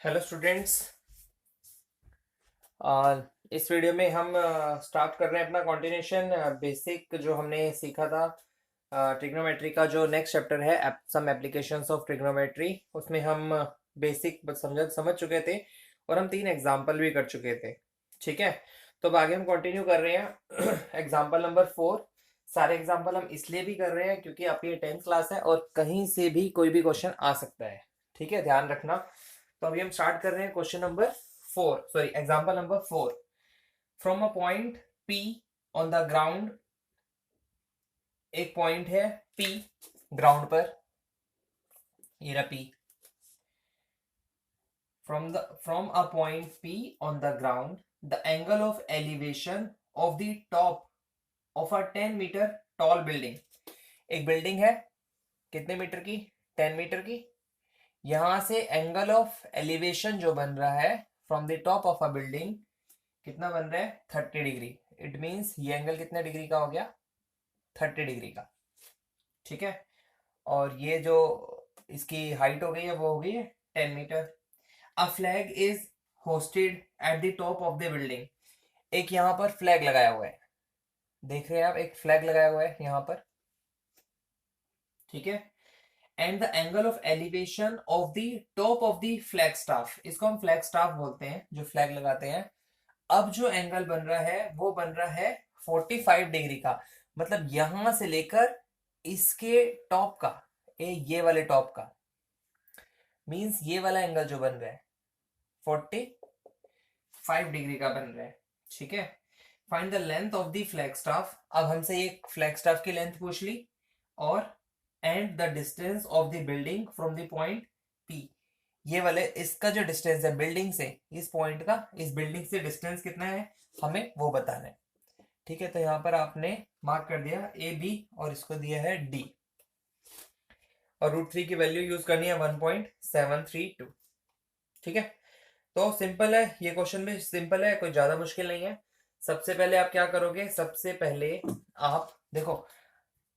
Hello students. इस video में हम स्टार्ट कर रहे हैं अपना कंटिन्यूशन बेसिक जो हमने सीखा था ट्रिग्नोमेट्री का जो नेक्स्ट चैप्टर है सम एप्लीकेशंस ऑफ ट्रिग्नोमेट्री। उसमें हम बेसिक समझ चुके थे और हम 3 एग्जाम्पल भी कर चुके थे। ठीक है, तो अब आगे हम कंटिन्यू कर रहे हैं एग्जाम्पल नंबर 4। सारे एग्जाम्पल हम इसलिए भी कर रहे हैं क्योंकि आपकी ये 10th क्लास है और कहीं से भी कोई भी क्वेश्चन आ सकता है। ठीक है, ध्यान रखना। तो अभी हम स्टार्ट कर रहे हैं question number 4, sorry example number 4। From a point P on the ground, एक पॉइंट है P ग्राउंड पर, ये रहा P। From a point P on the ground, the angle of elevation of the top of a 10 metre tall building. एक building है कितने metre की? 10 metre की। यहां से एंगल ऑफ एलिवेशन जो बन रहा है from the top of a building कितना बन रहा है? 30 डिग्री। इट मीन्स ये एंगल कितने डिग्री का हो गया? 30 डिग्री का। ठीक है, और ये जो इसकी हाइट हो गई है वो हो गई है 10 metre. A flag is hoisted at the top of the building. एक यहाँ पर फ्लैग लगाया हुआ है, देख रहे हैं आप, एक फ्लैग लगाया हुआ है यहाँ पर। ठीक है, and the angle of elevation of the top of the flag staff, इसको हम फ्लैग स्टाफ बोलते हैं जो फ्लैग लगाते हैं। अब जो एंगल बन रहा है वो बन रहा है 45 डिग्री का। मतलब यहां से लेकर इसके टॉप का, ये वाले टॉप का, मींस ये वाला एंगल जो बन रहा है 45 डिग्री का बन रहा है। ठीक है, find the length of the flag staff. अब हमसे ये फ्लैग स्टाफ की लेंथ पूछ ली, और and the distance of the building from the point P. ये वाले इसका जो डिस्टेंस है बिल्डिंग से, इस पॉइंट का इस बिल्डिंग से डिस्टेंस कितना है हमें वो बताना है। ठीक है, तो यहाँ पर आपने मार्क कर दिया ए बी और इसको दिया है डी, और √3 की वैल्यू यूज करनी है 1.732। ठीक है, तो सिंपल है, ये क्वेश्चन भी सिंपल है, कोई ज्यादा मुश्किल नहीं है। सबसे पहले आप क्या करोगे? सबसे पहले आप देखो,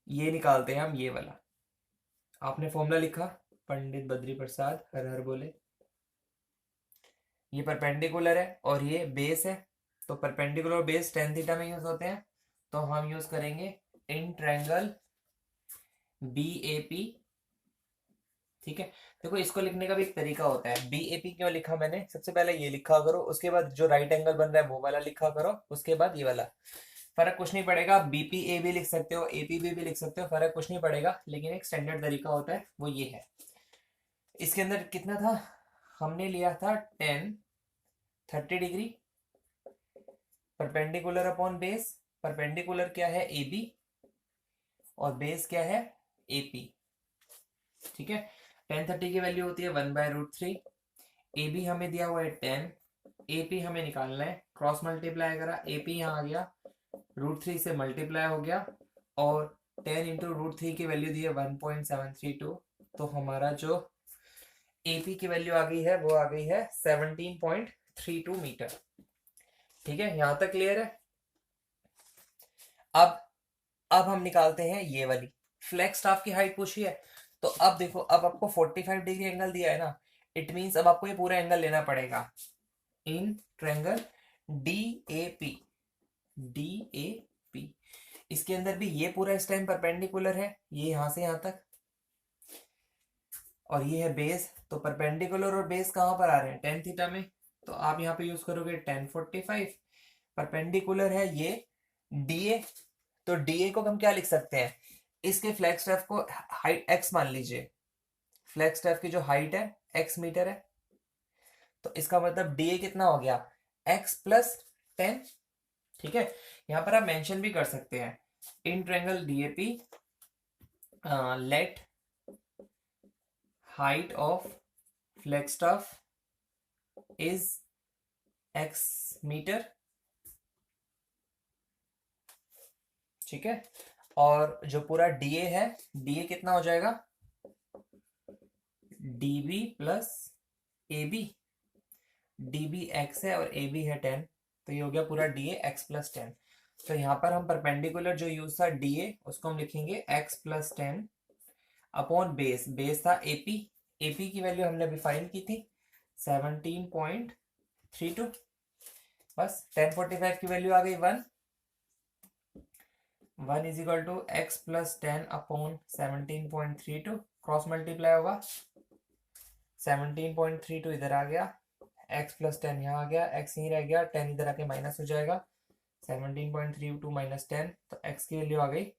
ये निकालते हैं हम, ये वाला आपने फॉर्मूला लिखा, पंडित बद्री प्रसाद हर हर बोले। ये परपेंडिकुलर है और ये बेस है, तो परपेंडिकुलर बेस टेन थीटा में यूज होते हैं, तो हम यूज करेंगे in triangle B A P. ठीक है, देखो इसको लिखने का भी एक तरीका होता है। बी ए पी क्यों लिखा मैंने? सबसे पहले ये लिखा करो, उसके बाद जो राइट एंगल बन रहा है वो वाला लिखा करो, उसके बाद ये वाला। फर्क कुछ नहीं पड़ेगा, बीपी ए भी लिख सकते हो, एपीबी भी लिख सकते हो, फर्क कुछ नहीं पड़ेगा, लेकिन एक स्टैंडर्ड तरीका होता है वो ये है। इसके अंदर कितना था? हमने लिया था 30 degree perpendicular upon base. Perpendicular क्या है? ए बी, और बेस क्या है? ए पी। ठीक है, 10 30 की वैल्यू होती है 1/√3। ए बी हमें दिया हुआ है 10, ए पी हमें निकालना है, क्रॉस मल्टीप्लाई करा, ए पी यहाँ आ गया, √3 से मल्टीप्लाई हो गया, और 10 इंटू √3 की वैल्यू दी है 1.732। तो हमारा जो ए पी की वैल्यू आ गई है वो आ गई है 17.32 मीटर। ठीक है, यहां तक क्लियर है? अब अब हम निकालते हैं ये वाली फ्लैग स्टाफ की हाइट पूछी है। तो अब देखो, अब आपको 45 डिग्री एंगल दिया है ना, इट मींस अब आपको ये पूरा एंगल लेना पड़ेगा in triangle D A P. D A P, इसके अंदर भी ये पूरा इस टाइम परपेंडिकुलर है, ये यहां से यहां तक, और ये है बेस। तो परपेंडिकुलर और बेस कहां पर आ रहे हैं? टेन थीटा में। तो आप यहाँ पे यूज करोगे 1045। परपेंडिकुलर है ये डीए, तो डीए को हम क्या लिख सकते हैं? इसके फ्लैग स्टेफ को हाइट एक्स मान लीजिए, फ्लैग स्टेफ की जो हाइट है एक्स मीटर है, तो इसका मतलब डीए कितना हो गया? x+10। ठीक है, यहां पर आप मेंशन भी कर सकते हैं in triangle D A P let height of flag staff is x metre. ठीक है, और जो पूरा डीए है, डीए कितना हो जाएगा? D B plus A B. D B x है और ए बी है 10, तो ये हो गया पूरा डीए x+10। तो यहाँ पर हम परपेंडिकुलर जो यूज था डीए, उसको हम लिखेंगे x+10 अपॉन बेस। बेस था एपी, एपी की वैल्यू हमने अभी फाइंड की थी 17.32। बस 1045 की वैल्यू आ गई 1। 1 is equal to x plus 10/17.32, cross multiply होगा। 17.32 इधर आ गया, x प्लस 10 यहाँ आ गया, x यहीं रह गया, 10 इधर आके माइनस हो जाएगा। 17.32 माइनस 10, तो x की वैल्यू आ गई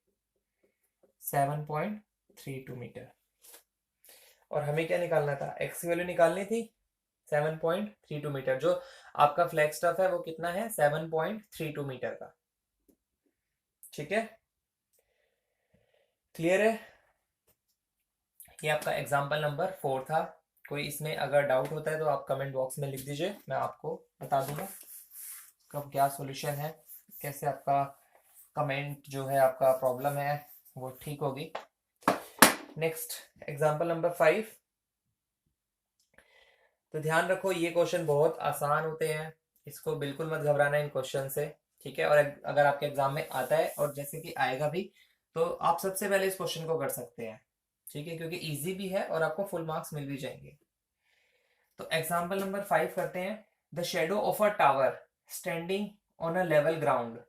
7.32 मीटर। और हमें क्या निकालना था, x की वैल्यू निकालनी थी 7.32 मीटर। जो आपका फ्लैग स्टफ है वो कितना है, 7.32 मीटर का। ठीक है, क्लियर है। ये आपका एग्जाम्पल नंबर 4 था। कोई इसमें अगर डाउट होता है तो आप कमेंट बॉक्स में लिख दीजिए, मैं आपको बता दूंगा कब क्या सॉल्यूशन है, कैसे आपका कमेंट जो है, आपका प्रॉब्लम है वो ठीक होगी। Next example number 5। तो ध्यान रखो ये क्वेश्चन बहुत आसान होते हैं, इसको बिल्कुल मत घबराना इन क्वेश्चन से। ठीक है, और अगर आपके एग्जाम में आता है और जैसे कि आएगा भी, तो आप सबसे पहले इस क्वेश्चन को कर सकते हैं। ठीक है, क्योंकि इजी भी है और आपको फुल मार्क्स मिल भी जाएंगे। तो एग्जाम्पल नंबर 5 करते हैं। The shadow of a tower standing on a level ground.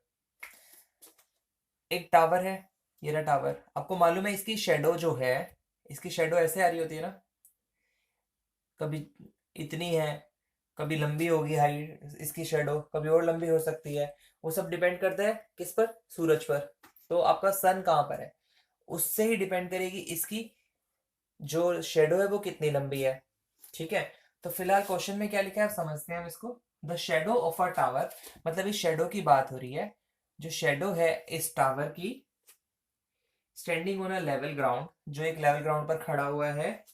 एक टावर है, ये रहा टावर। आपको मालूम है इसकी शेडो जो है, इसकी शेडो ऐसे आ रही होती है ना, कभी इतनी है, कभी लंबी होगी हाइट इसकी शेडो, कभी और लंबी हो सकती है। वो सब डिपेंड करता है किस पर, सूरज पर। तो आपका सन कहाँ पर है, उससे ही डिपेंड करेगी इसकी जो शेडो है वो कितनी लंबी है। ठीक है, तो फिलहाल क्वेश्चन में क्या लिखा है आप समझते हैं हम इसको। The shadow of a tower, मतलब इस शेडो की बात हो रही है। जो शेडो है इस टावर की, standing on a level ground, जो एक लेवल ग्राउंड पर खड़ा हुआ है,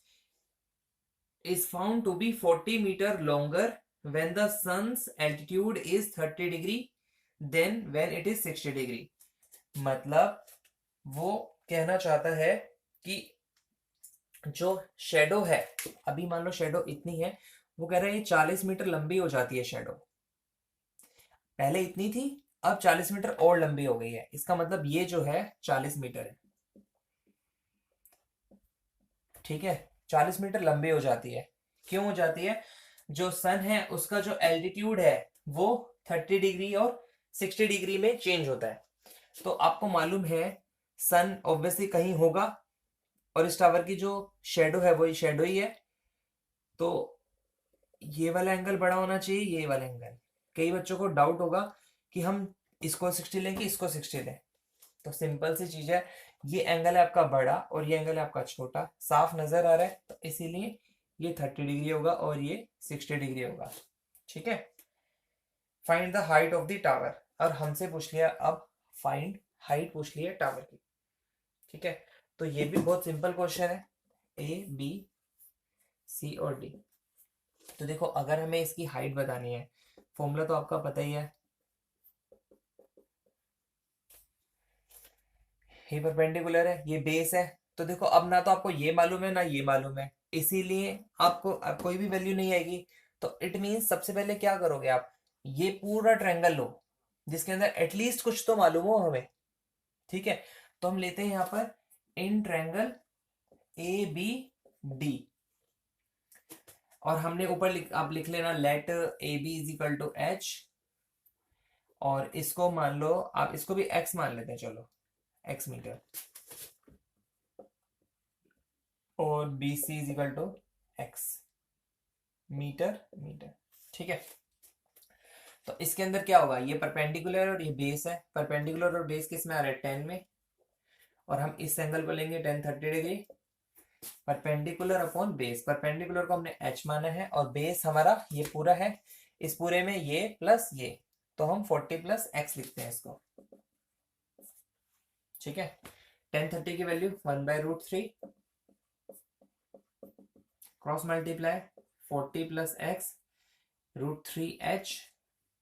is found to be 40 meter longer when the sun's altitude is 30 degree than when it is 60 degree। मतलब वो कहना चाहता है कि जो शेडो है, अभी मान लो शेडो इतनी है, वो कह रहा है ये 40 मीटर लंबी हो जाती है शेडो। पहले इतनी थी, अब 40 मीटर और लंबी हो गई है। इसका मतलब ये जो है 40 मीटर है। ठीक है, 40 मीटर लंबी हो जाती है। क्यों हो जाती है, जो सन है उसका जो एल्टीट्यूड है वो 30 डिग्री और 60 डिग्री में चेंज होता है। तो आपको मालूम है सन ऑब्वियसली कहीं होगा, और इस टावर की जो शेडो है वही शेडो ही है। तो ये वाला एंगल बड़ा होना चाहिए, ये वाला एंगल। कई बच्चों को डाउट होगा कि हम इसको 60 लें कि इसको 60 लें। तो सिंपल सी चीज है, ये एंगल है आपका बड़ा और ये एंगल है आपका छोटा, साफ नजर आ रहा है, तो इसीलिए ये 30 डिग्री होगा और ये 60 डिग्री होगा। ठीक है, find the height of the tower. और हमसे पूछ लिया अब फाइंड हाइट पूछ लिया टावर की। ठीक है, तो ये भी बहुत सिंपल क्वेश्चन है, ए बी सी और डी। तो देखो अगर हमें इसकी हाइट बतानी है, फॉर्मूला तो आपका पता ही है, ये परपेंडिकुलर है, ये बेस है। तो देखो अब ना तो आपको ये मालूम है ना ये मालूम है, इसीलिए आपको अब कोई भी वैल्यू नहीं आएगी। तो इट मीन्स सबसे पहले क्या करोगे आप, ये पूरा ट्रायंगल लो जिसके अंदर एटलीस्ट कुछ तो मालूम हो हमें। ठीक है, तो हम लेते हैं यहाँ पर in triangle A B D, और हमने ऊपर आप लिख लेना let A B is equal to H, और इसको मान लो आप, इसको भी एक्स मान लेते हैं, चलो एक्स मीटर, और B C is equal to x metre metre. ठीक है, तो इसके अंदर क्या होगा, ये परपेंडिकुलर और ये बेस है। परपेंडिकुलर और बेस किस में आ रहा है, 10 में, और हम इस एंगल को लेंगे 10 30 degree. Perpendicular upon base, perpendicular को हमने एच माना है और बेस हमारा ये पूरा है, इस पूरे में ये प्लस ये, तो हम 40 प्लस एक्स लिखते हैं इसको। ठीक है, 10 30 की value 1/√3, cross multiply 40 plus x √3h,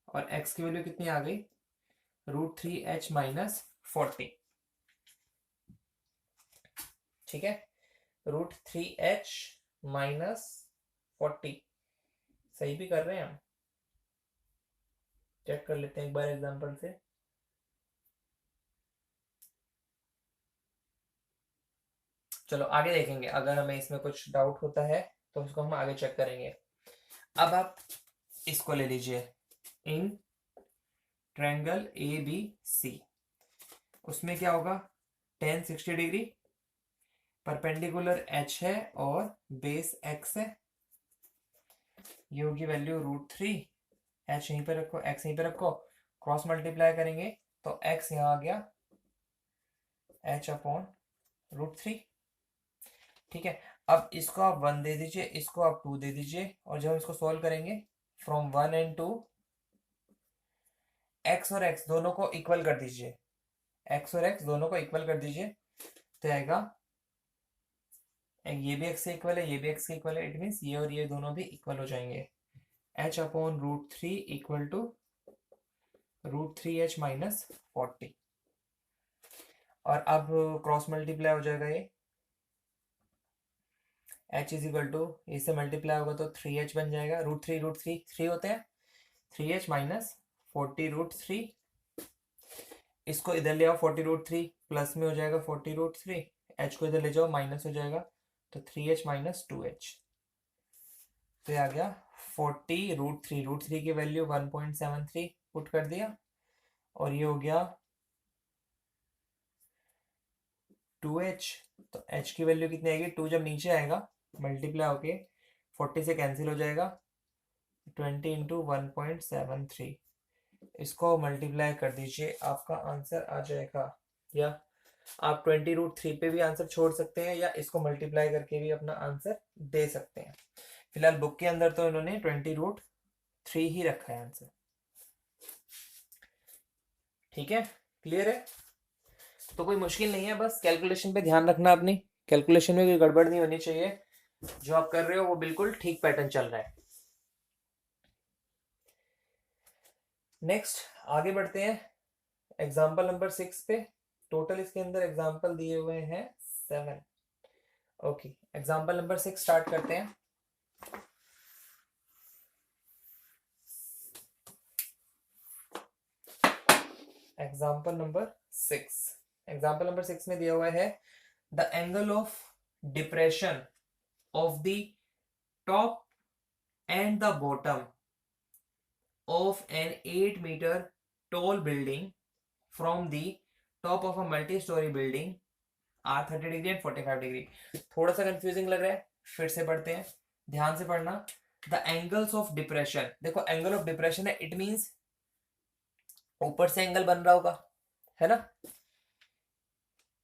और x की वैल्यू कितनी आ गई, √3h माइनस 40। ठीक है, √3h माइनस 40, सही भी कर रहे हैं हम, चेक कर लेते हैं एक बार एग्जांपल से। चलो आगे देखेंगे, अगर हमें इसमें कुछ डाउट होता है तो उसको हम आगे चेक करेंगे। अब आप इसको ले लीजिए, इन ट्रायंगल ए बी सी, उसमें क्या होगा, टेन 60 डिग्री, परपेंडिकुलर एच है और बेस एक्स है, ये होगी वैल्यू √3, एच यहीं पे रखो, एक्स यहीं पे रखो, क्रॉस मल्टीप्लाई करेंगे तो एक्स यहाँ आ गया एच अपॉन √3। ठीक है, अब इसको आप 1 दे दीजिए, इसको आप 2 दे दीजिए, और जब हम इसको सॉल्व करेंगे फ्रॉम 1 एंड 2, एक्स और एक्स दोनों को इक्वल कर दीजिए, एक्स और एक्स दोनों को इक्वल कर दीजिए, तो आएगा ये भी एक्स से इक्वल है, ये भी एक्स से इक्वल है, इट मीन्स ये और ये दोनों भी इक्वल हो जाएंगे, H upon √3 equal to √3h minus 40, और अब क्रॉस मल्टीप्लाई हो जाएगा, ये h इज इक्वल टू, इससे मल्टीप्लाई होगा तो 3h बन जाएगा, √3 3 होते हैं, 3h माइनस 40√3, इसको इधर ले आओ, 40√3 प्लस में हो जाएगा 40√3, h को इधर ले जाओ माइनस हो जाएगा, तो 3h माइनस 2h, तो ये आ गया 40√3, √3 की वैल्यू 1.73 पुट कर दिया, और ये हो गया 2h, तो h की वैल्यू कितनी आएगी, 2 जब नीचे आएगा मल्टीप्लाई होके 40 से कैंसिल हो जाएगा, 20 इंटू 1.73, इसको मल्टीप्लाई कर दीजिए, आपका आंसर आ जाएगा, या आप 20√3 पे भी आंसर छोड़ सकते हैं, या इसको मल्टीप्लाई करके भी अपना आंसर दे सकते हैं। फिलहाल बुक के अंदर तो इन्होंने 20√3 ही रखा है आंसर। ठीक है, क्लियर है, तो कोई मुश्किल नहीं है, बस कैलकुलेशन पे ध्यान रखना, अपनी कैलकुलेशन में कोई गड़बड़ नहीं होनी चाहिए, जो आप कर रहे हो वो बिल्कुल ठीक पैटर्न चल रहा है। नेक्स्ट आगे बढ़ते हैं एग्जाम्पल नंबर 6 पे, टोटल इसके अंदर एग्जाम्पल दिए हुए हैं 7। ओके, एग्जाम्पल नंबर 6 स्टार्ट करते हैं। एग्जाम्पल नंबर 6, एग्जाम्पल नंबर 6 में दिया हुआ है the angle of depression of the top and the bottom of an 8 meter tall building from the top of a multi-story building are 30 degree and 45 degree. थोड़ा सा confusing लग रहा है, फिर से पढ़ते हैं, ध्यान से पढ़ना। द एंगल्स ऑफ डिप्रेशन, देखो एंगल ऑफ डिप्रेशन है, इट मींस ऊपर से एंगल बन रहा होगा, है ना,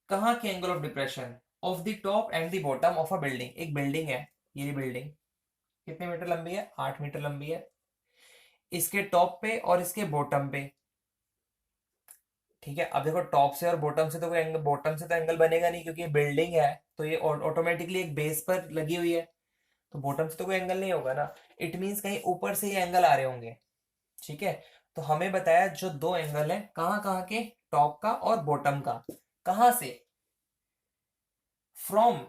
कहाँ के angle of depression, of the top and the bottom of a building, एक बिल्डिंग है, ये बिल्डिंग कितने मीटर लंबी है, 8 मीटर लंबी है, इसके टॉप पे और इसके बॉटम पे। ठीक है, अब देखो टॉप से और बॉटम से तो कोई एंगल, बॉटम से तो एंगल बनेगा नहीं, क्योंकि ये बिल्डिंग है तो ये ऑटोमेटिकली एक बेस पर लगी हुई है, तो बॉटम से तो कोई एंगल नहीं होगा ना, इट मींस कहीं ऊपर से ये एंगल आ रहे होंगे। ठीक है, तो हमें बताया जो दो एंगल है, कहाँ कहाँ के, टॉप का और बॉटम का, कहाँ से, from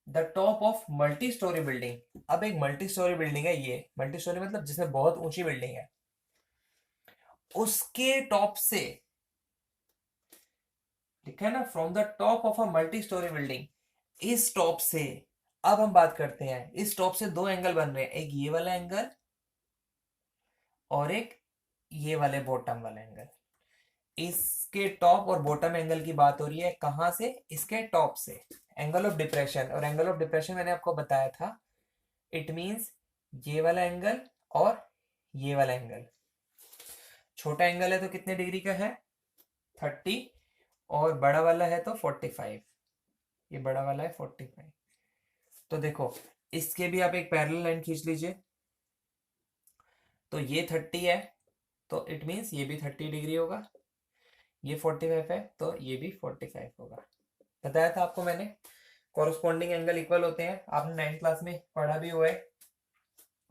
the top of multi storey building. अब एक मल्टी स्टोरी बिल्डिंग है, ये मल्टी स्टोरी मतलब जिसमें बहुत ऊंची बिल्डिंग है, उसके टॉप से, लिखा है ना, from the top of a multi storey building, इस टॉप से, अब हम बात करते हैं, इस टॉप से दो एंगल बन रहे हैं, एक ये वाला एंगल और एक ये वाले बॉटम वाला एंगल, इसके टॉप और बॉटम एंगल की बात हो रही है, कहां से, इसके टॉप से, एंगल ऑफ डिप्रेशन, और एंगल ऑफ डिप्रेशन मैंने आपको बताया था, इट मींस ये वाला एंगल और ये वाला एंगल, छोटा एंगल है तो कितने डिग्री का है, 30, और बड़ा वाला है तो 45, ये बड़ा वाला है 45। तो देखो इसके भी आप एक पैरेलल लाइन खींच लीजिए, तो ये 30 है तो इट मींस ये भी 30 डिग्री होगा, ये 45 है तो ये भी 45 होगा, बताया था आपको मैंने, कॉरस्पॉन्डिंग एंगल इक्वल होते हैं, आपने 9th क्लास में पढ़ा भी हुआ है,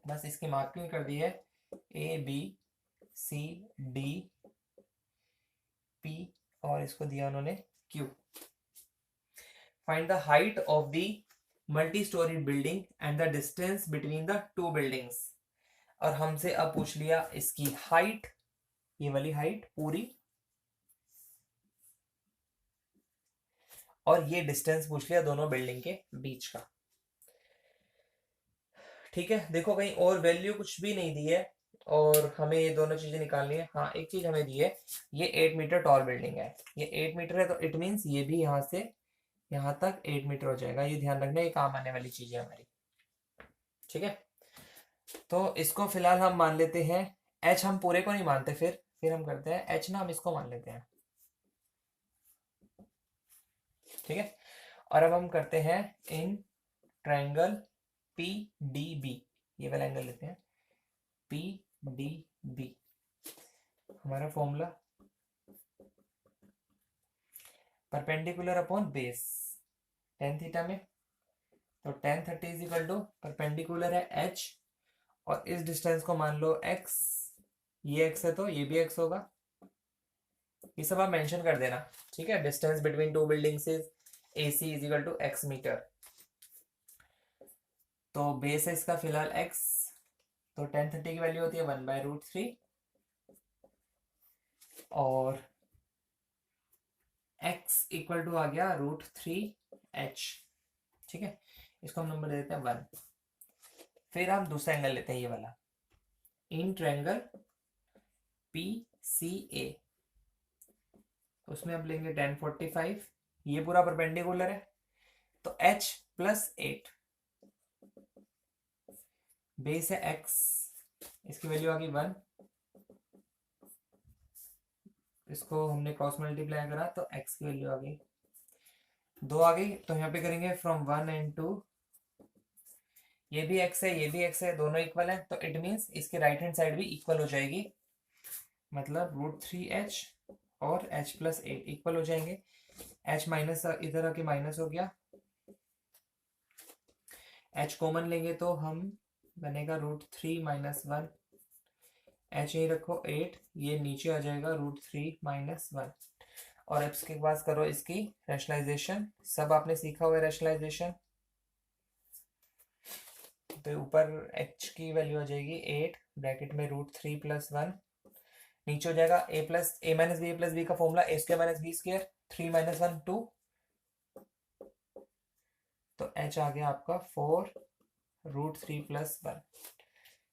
बस इसकी मार्किंग कर दी है, A B C D P, और इसको दिया उन्होंने Q. Find the height of the multi storey building and the distance between the two buildings, और हमसे अब पूछ लिया इसकी हाइट, ये वाली हाइट पूरी, और ये डिस्टेंस पूछ लिया दोनों बिल्डिंग के बीच का। ठीक है, देखो कहीं और वैल्यू कुछ भी नहीं दी है और हमें ये दोनों चीजें निकालनी है। हाँ, एक चीज हमें दी है, ये 8 मीटर टॉल बिल्डिंग है, ये 8 मीटर है, तो इट मीन्स ये भी यहाँ से यहाँ तक 8 मीटर हो जाएगा। ये ध्यान रखना, ये काम आने वाली चीज है हमारी। ठीक है, तो इसको फिलहाल हम मान लेते हैं एच, हम पूरे को नहीं मानते, फिर हम करते हैं एच ना, हम इसको मान लेते हैं। ठीक है, और अब हम करते हैं in triangle P D B, ये वाला एंगल लेते हैं, पी डी बी। हमारा formula perpendicular upon base tan theta में, तो tan 30 is equal to perpendicular है एच, और इस डिस्टेंस को मान लो एक्स, ये एक्स है तो ये भी एक्स होगा, ये सब आप मेंशन कर देना। ठीक है, distance between two buildings is A C is equal to x metre. तो बेस है इसका फिलहाल एक्स, तो टेन 30 की वैल्यू होती है 1/√3, और x इक्वल टू आ गया √3h। ठीक है, इसको हम नंबर दे देते हैं 1। फिर हम दूसरा एंगल लेते हैं, ये वाला इन ट्रायंगल PCA, उसमें हम लेंगे 1045, ये पूरा परपेंडिकुलर है, तो h प्लस 8, बेस है x, इसकी वैल्यू आ गई 1, इसको हमने क्रॉस मल्टीप्लाई करा तो x की वैल्यू आ गई 2 आ गई। तो यहाँ पे करेंगे फ्रॉम 1 and 2, ये भी x है ये भी x है, दोनों इक्वल है, तो इट मीन्स इसके राइट हैंड साइड भी इक्वल हो जाएगी, मतलब √3h और h प्लस 8 इक्वल हो जाएंगे। h माइनस इधर आके माइनस हो गया, h कॉमन लेंगे तो हम बनेगा √3 माइनस 1, h यही रखो 8, ये नीचे आ जाएगा √3 माइनस 1। और अब इसके बाद करो इसकी रैशनलाइजेशन, सब आपने सीखा हुआ है रैशनलाइजेशन। तो ऊपर h की वैल्यू आ जाएगी 8 ब्रैकेट में √3 प्लस 1, नीचे हो जाएगा a minus B, A plus B का formula a square minus B square, 3 minus 1 2, तो h आ गया आपका 4√3 प्लस 1।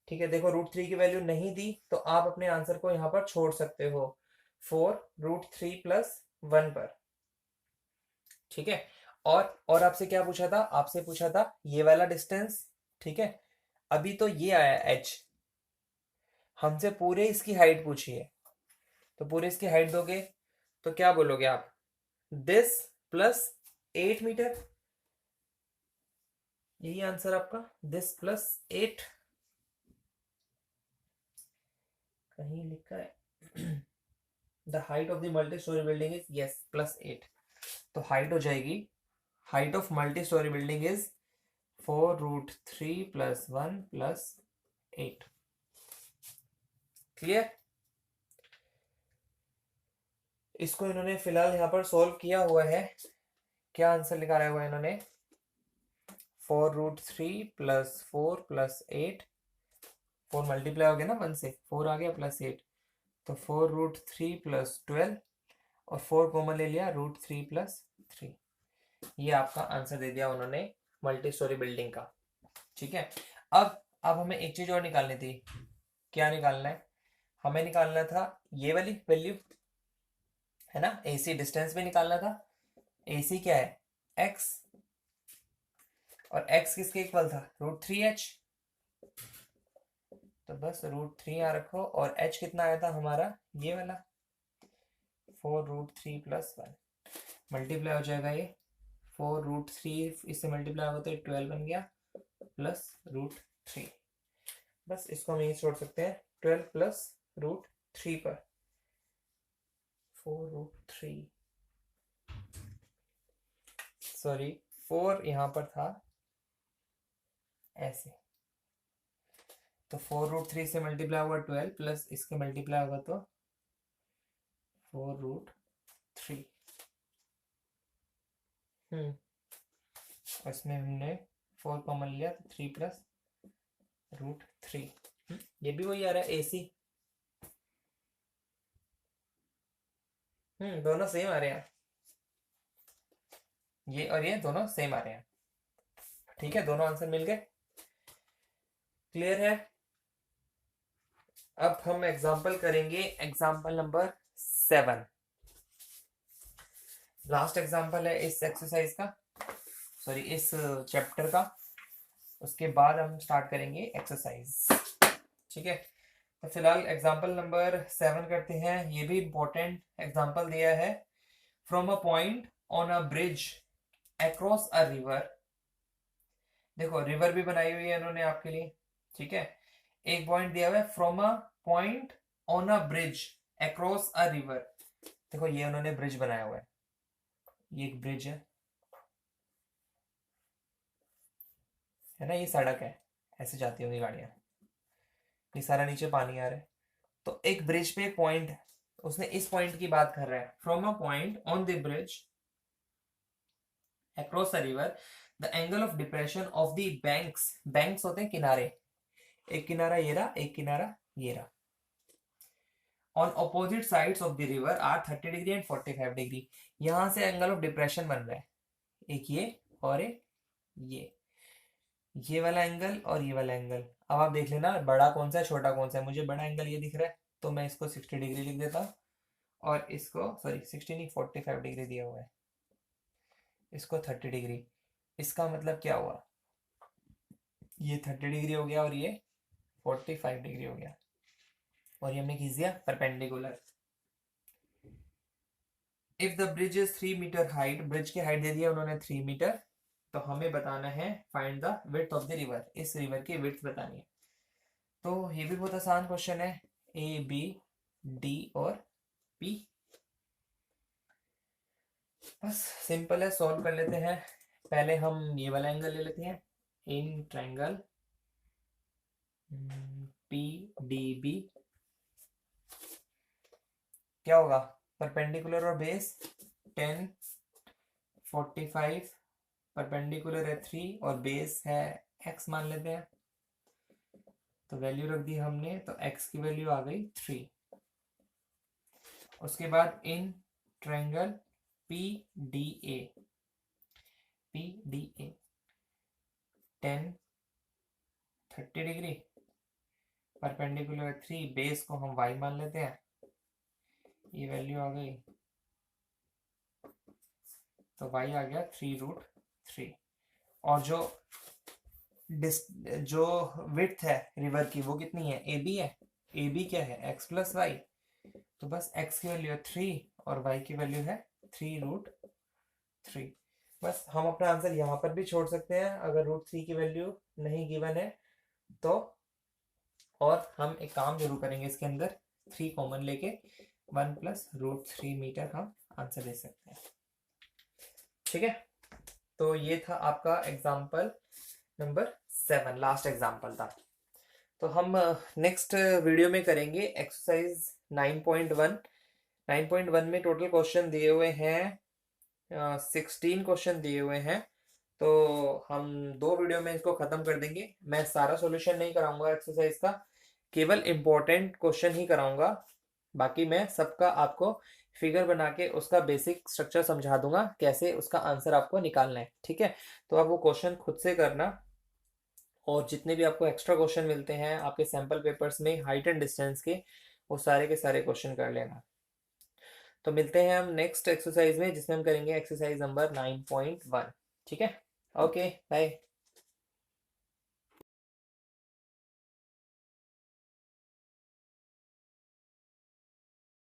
ठीक है, देखो √3 की वैल्यू नहीं दी तो आप अपने आंसर को यहाँ पर छोड़ सकते हो 4√3 प्लस 1 पर। ठीक है, और आपसे क्या पूछा था, आपसे पूछा था ये वाला डिस्टेंस। ठीक है, अभी तो ये आया h, हमसे पूरे इसकी हाइट पूछी है, तो पूरे इसकी हाइट दोगे तो क्या बोलोगे आप, दिस प्लस 8 मीटर, यही आंसर आपका, दिस प्लस 8, कहीं लिखा है the height of the multi storey building is, yes plus 8, तो हाइट हो जाएगी, height of multi storey building is 4√3 plus 1 plus 8। Clear, इसको इन्होंने फिलहाल यहाँ पर सॉल्व किया हुआ है, क्या आंसर निकाला हुआ है इन्होंने, 4√3 प्लस 4 प्लस 8, 4 मल्टीप्लाई हो गया ना 1 से, 4 आ गया प्लस 8, तो 4√3 प्लस 12, और 4 कॉमन ले लिया √3 प्लस 3, ये आपका आंसर दे दिया उन्होंने मल्टी स्टोरी बिल्डिंग का। ठीक है, अब हमें एक चीज और निकालनी थी, क्या निकालना है, हमें निकालना था ये वाली वैल्यू, है ना, AC डिस्टेंस भी निकालना था। AC क्या है, x, और x किसके इक्वल था, √3h, तो बस √3 यहाँ रखो, और h कितना आया था हमारा, ये वाला 4√3 प्लस 1, मल्टीप्लाई हो जाएगा ये 4√3, इससे मल्टीप्लाई होगा तो 12 बन गया, प्लस √3, बस इसको हम यही छोड़ सकते हैं, 12 प्लस √3 पर 4√3, सॉरी 4 यहाँ पर था ऐसे, तो 4√3 से मल्टीप्लाई होगा 12, प्लस इसके मल्टीप्लाई होगा तो 4√3, इसमें हमने 4 कॉमन लिया तो 3 प्लस √3, ये भी वही आ रहा है AC, दोनों सेम आ रहे हैं, ये और ये दोनों सेम आ रहे हैं। ठीक है, दोनों आंसर मिल गए। क्लियर है? अब हम एग्जाम्पल करेंगे, एग्जाम्पल नंबर 7, लास्ट एग्जाम्पल है इस एक्सरसाइज का, सॉरी इस चैप्टर का। उसके बाद हम स्टार्ट करेंगे एक्सरसाइज। ठीक है, तो फिलहाल एग्जाम्पल नंबर 7 करते हैं। ये भी इंपॉर्टेंट एग्जाम्पल दिया है। From a point on a bridge across a river. देखो रिवर भी बनाई हुई है इन्होंने आपके लिए। ठीक है, एक पॉइंट दिया हुआ है, from a point on a bridge across a river. देखो ये उन्होंने ब्रिज बनाया हुआ है, ये एक ब्रिज है ना, ये सड़क है, ऐसे जाती होंगी गाड़ियां, ये सारा नीचे पानी आ रहा है। तो एक ब्रिज पे एक पॉइंट है, उसने इस पॉइंट की बात कर रहा है, from a point on the bridge across a river the angle of depression of the banks, banks होते हैं किनारे, एक किनारा ये रहा, एक किनारा ये रहा, on opposite sides of the river are 30 degree and 45 degree. यहां से एंगल ऑफ डिप्रेशन बन रहा है, एक ये और एक ये वाला एंगल और ये वाला एंगल। अब आप देख लेना बड़ा कौन सा है छोटा कौन सा है। मुझे बड़ा एंगल ये दिख रहा है, तो मैं इसको 60 डिग्री लिख देता हूँ, और इसको सॉरी 60 नहीं 45 डिग्री दिया हुआ है, इसको 30 डिग्री। इसका मतलब क्या हुआ, ये 30 डिग्री हो गया और ये 45 डिग्री हो गया, और ये हमने खींच दिया perpendicular. If the bridge is 3 metre height, bridge की हाइट दे दिया उन्होंने 3 मीटर, तो हमें बताना है find the width of the river, इस रिवर की विड्थ बतानी है। तो ये भी बहुत आसान क्वेश्चन है, ए बी डी और पी, बस सिंपल है, सॉल्व कर लेते हैं। पहले हम ये वाला एंगल ले लेते हैं, in triangle P D B क्या होगा, परपेंडिकुलर और बेस 10 45, परपेंडिकुलर है 3 और बेस है x मान लेते हैं, तो वैल्यू रख दी हमने, तो x की वैल्यू आ गई 3। उसके बाद इन triangle P D A, P D A 10 30 degree, perpendicular 3, base को हम y मान लेते हैं, ये वैल्यू आ गई, तो y आ गया 3√3। और जो विड्थ है रिवर की वो कितनी है, ए बी है, ए बी क्या है x प्लस वाई, तो बस x की वैल्यू है 3 और y की वैल्यू है 3√3। बस हम अपना आंसर यहाँ पर भी छोड़ सकते हैं अगर √3 की वैल्यू नहीं गिवन है तो, और हम एक काम जरूर करेंगे इसके अंदर, 3 कॉमन लेके 1 प्लस √3 मीटर हम आंसर दे सकते हैं। ठीक है, तो ये था आपका एग्जाम्पल नंबर 7, लास्ट एग्जाम्पल था। तो हम नेक्स्ट वीडियो में करेंगे एक्सरसाइज 9.1। 9.1 में टोटल क्वेश्चन दिए हुए हैं 16 क्वेश्चन दिए हुए हैं, तो हम 2 वीडियो में इसको खत्म कर देंगे। मैं सारा सॉल्यूशन नहीं कराऊंगा एक्सरसाइज का, केवल इम्पोर्टेंट क्वेश्चन ही कराऊंगा, बाकी मैं सबका आपको फिगर बना के उसका बेसिक स्ट्रक्चर समझा दूंगा, कैसे उसका आंसर आपको निकालना है। ठीक है, तो आप वो क्वेश्चन खुद से करना, और जितने भी आपको एक्स्ट्रा क्वेश्चन मिलते हैं आपके सैंपल पेपर्स में हाइट एंड डिस्टेंस के, वो सारे के सारे क्वेश्चन कर लेना। तो मिलते हैं हम नेक्स्ट एक्सरसाइज में, जिसमें हम करेंगे एक्सरसाइज नंबर 9.1। ठीक है, ओके बाय।